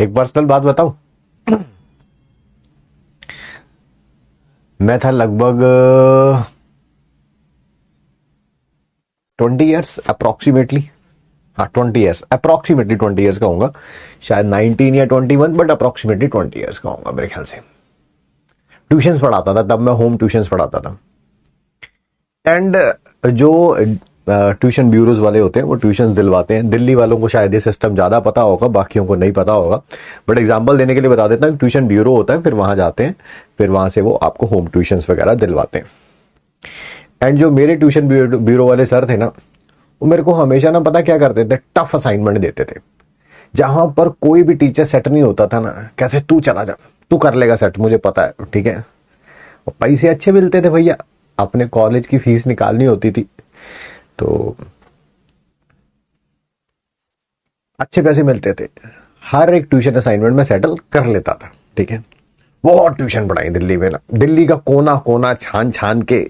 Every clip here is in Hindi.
एक पर्सनल बात बताऊं, मैं था लगभग 20 ईयर्स अप्रोक्सीमेटली, हाँ 20 ईयर्स अप्रोक्सीमेटली, 20 ईयर्स का होऊंगा शायद, 19 या 21, बट अप्रोक्सीमेटली 20 ईयर्स का होऊंगा मेरे ख्याल से। ट्यूशंस पढ़ाता था तब मैं, होम ट्यूशंस पढ़ाता था। एंड जो ट्यूशन ब्यूरोज वाले होते हैं वो ट्यूशंस दिलवाते हैं। दिल्ली वालों को शायद ये सिस्टम ज़्यादा पता होगा, बाकियों को नहीं पता होगा, बट एग्जांपल देने के लिए बता देता हूँ। ट्यूशन ब्यूरो होता है, फिर वहाँ जाते हैं, फिर वहाँ से वो आपको होम ट्यूशंस वगैरह दिलवाते हैं। एंड जो मेरे ट्यूशन ब्यूरो वाले सर थे ना, वो मेरे को हमेशा ना पता क्या करते थे, टफ असाइनमेंट देते थे। जहां पर कोई भी टीचर सेट नहीं होता था ना, कहते तू चला जा, तू कर लेगा सेट, मुझे पता है, ठीक है। और पैसे अच्छे मिलते थे भैया, अपने कॉलेज की फीस निकालनी होती थी तो अच्छे पैसे मिलते थे। हर एक ट्यूशन असाइनमेंट में सेटल कर लेता था, ठीक है। बहुत ट्यूशन पढ़ाई दिल्ली में ना, दिल्ली का कोना कोना छान छान के।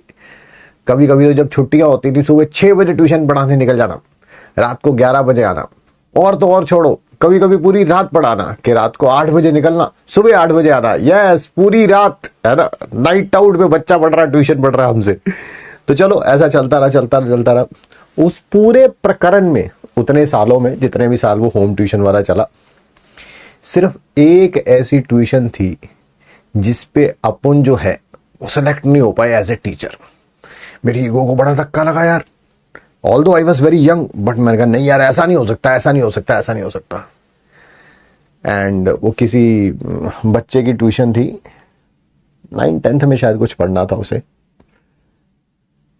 कभी कभी तो जब छुट्टियां होती थी, सुबह 6 बजे ट्यूशन पढ़ाने निकल जाना, रात को 11 बजे आना। और तो और छोड़ो, कभी कभी पूरी रात पढ़ाना, कि रात को 8 बजे निकलना, सुबह 8 बजे आना। यस, पूरी रात, है ना, नाइट आउट पे बच्चा पढ़ रहा है, ट्यूशन पढ़ रहा है हमसे। तो चलो ऐसा चलता रहा चलता रहा चलता रहा। उस पूरे प्रकरण में, उतने सालों में, जितने भी साल वो होम ट्यूशन वाला चला, सिर्फ एक ऐसी ट्यूशन थी जिसपे अपन जो है वो सेलेक्ट नहीं हो पाए एज ए टीचर। मेरी ईगो को बड़ा धक्का लगा यार। Although I was very young, but मैंने कहा नहीं यार, ऐसा नहीं हो सकता, ऐसा नहीं हो सकता, ऐसा नहीं हो सकता। एंड वो किसी बच्चे की ट्यूशन थी, 9th-10th में शायद कुछ पढ़ना था उसे,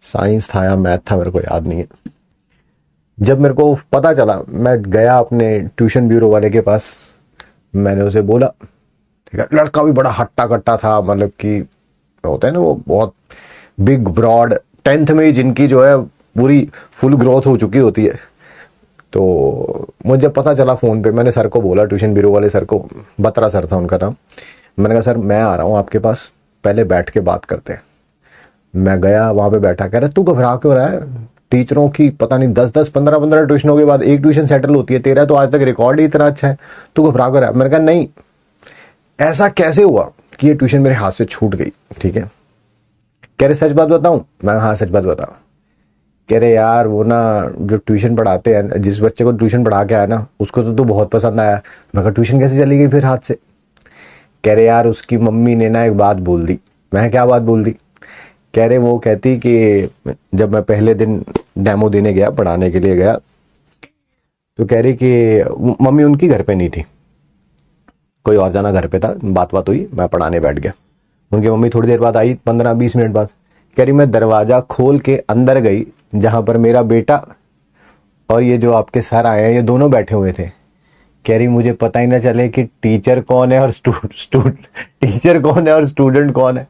साइंस था या मैथ था, मेरे को याद नहीं है। जब मेरे को पता चला, मैं गया अपने ट्यूशन ब्यूरो वाले के पास, मैंने उसे बोला, ठीक है। लड़का भी बड़ा हट्टा कट्टा था, मतलब कि होता है ना वो बहुत बिग ब्रॉड, 10th में ही जिनकी जो है पूरी फुल ग्रोथ हो चुकी होती है। तो मुझे पता चला फ़ोन पे, मैंने सर को बोला, ट्यूशन ब्यूरो वाले सर को, बत्रा सर था उनका नाम। मैंने कहा सर मैं आ रहा हूँ आपके पास, पहले बैठ के बात करते हैं। मैं गया वहाँ पे बैठा, कह रहा तू घबरा क्यों रहा है, टीचरों की पता नहीं 10-10 15-15 ट्यूशनों के बाद एक ट्यूशन सेटल होती है, तेरा तो आज तक रिकॉर्ड ही इतना अच्छा है, तू घबरा क्यों रहा है। मैंने कहा नहीं, ऐसा कैसे हुआ कि ये ट्यूशन मेरे हाथ से छूट गई, ठीक है। कह रहे सच बात बताऊं, मैं हाँ सच बात बताऊं। कह रहे यार वो ना जो ट्यूशन पढ़ाते हैं, जिस बच्चे को ट्यूशन पढ़ा के आया ना, उसको तो बहुत पसंद आया। मैं कहा ट्यूशन कैसे चली गई फिर हाथ से। कह रहे यार उसकी मम्मी ने ना एक बात बोल दी। मैं क्या बात बोल दी। कह रहे वो कहती कि जब मैं पहले दिन डेमो देने गया, पढ़ाने के लिए गया, तो कह रही कि मम्मी उनकी घर पे नहीं थी, कोई और जाना घर पे था, बात हुई, मैं पढ़ाने बैठ गया। उनकी मम्मी थोड़ी देर बाद आई, 15-20 मिनट बाद। कह रही मैं दरवाजा खोल के अंदर गई, जहां पर मेरा बेटा और ये जो आपके सर आए हैं, ये दोनों बैठे हुए थे। कह रही मुझे पता ही ना चले कि टीचर कौन है और टीचर कौन है और स्टूडेंट कौन है।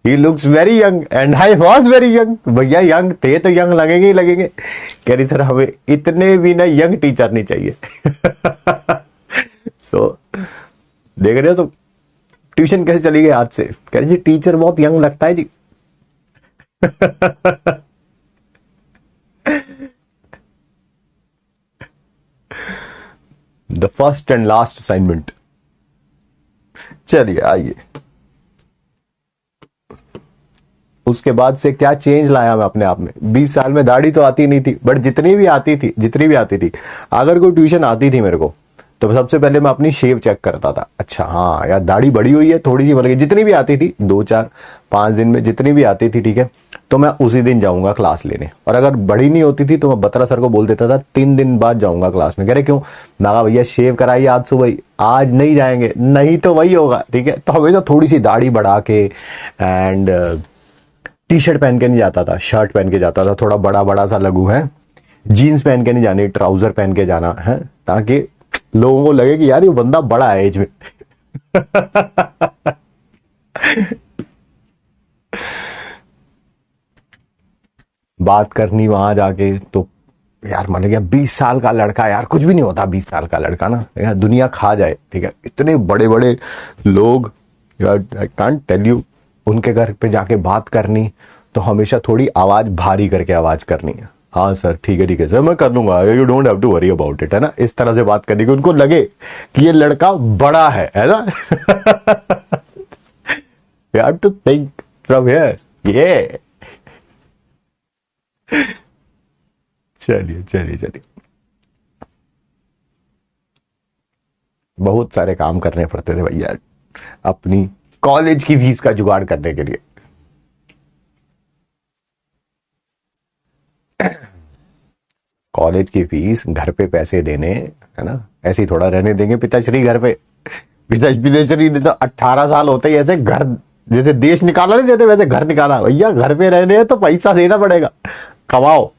He looks very young and I was very young. भैया यंग थे तो यंग लगेंगे ही लगेंगे। कह रही सर हमें इतने भी ना यंग टीचर नहीं चाहिए। सो देख रहे हो तो ट्यूशन कैसे चली गई हाथ से। कह रही जी टीचर बहुत यंग लगता है जी। The first and last assignment. चलिए आइए, उसके बाद से क्या चेंज लाया मैं अपने आप में। 20 साल में दाढ़ी तो आती नहीं थी, बट जितनी भी आती थी, अगर कोई ट्यूशन आती थी मेरे को, तो सबसे पहले मैं अपनी शेव चेक करता था। अच्छा हाँ यार दाढ़ी बड़ी हुई है, थोड़ी सी बढ़ गई, जितनी भी आती थी 2-4-5 दिन में जितनी भी आती थी, ठीक है, तो मैं उसी दिन जाऊंगा क्लास लेने। और अगर बड़ी नहीं होती थी तो मैं बत्रा सर को बोल देता था 3 दिन बाद जाऊंगा क्लास में। कह रहे क्यों। मैं कहा भैया शेव कराई आज सुबह, आज नहीं जाएंगे, नहीं तो वही होगा, ठीक है। तो हमेशा थोड़ी सी दाढ़ी बढ़ा के, एंड टी शर्ट पहन के नहीं जाता था, शर्ट पहन के जाता था, थोड़ा बड़ा बड़ा सा लगू है, जीन्स पहन के नहीं जानी, ट्राउजर पहन के जाना है, ताकि लोगों को लगे कि यार ये बंदा बड़ा है एज में। बात करनी वहां जाके तो यार मान लिया 20 साल का लड़का, यार कुछ भी नहीं होता 20 साल का लड़का ना, यार दुनिया खा जाए, ठीक है। इतने बड़े बड़े लोग, यार आई कांट टेल यू, उनके घर पे जाके बात करनी तो हमेशा थोड़ी आवाज भारी करके आवाज करनी है। हाँ सर ठीक है सर, मैं कर लूंगा, you don't have to worry about it, है ना, इस तरह से बात करनी कि उनको लगे कि ये लड़का बड़ा है ना। You have to think from here. ये चलिए चलिए चलिए, बहुत सारे काम करने पड़ते थे भैया अपनी कॉलेज की फीस का जुगाड़ करने के लिए। कॉलेज की फीस, घर पे पैसे देने, है ना, ऐसे ही थोड़ा रहने देंगे पिताश्री घर पे। पिताश्री ने तो 18 साल होते ही ऐसे घर, जैसे देश निकाला नहीं देते वैसे घर निकाला, भैया घर पे रहने हैं तो पैसा देना पड़ेगा, कमाओ।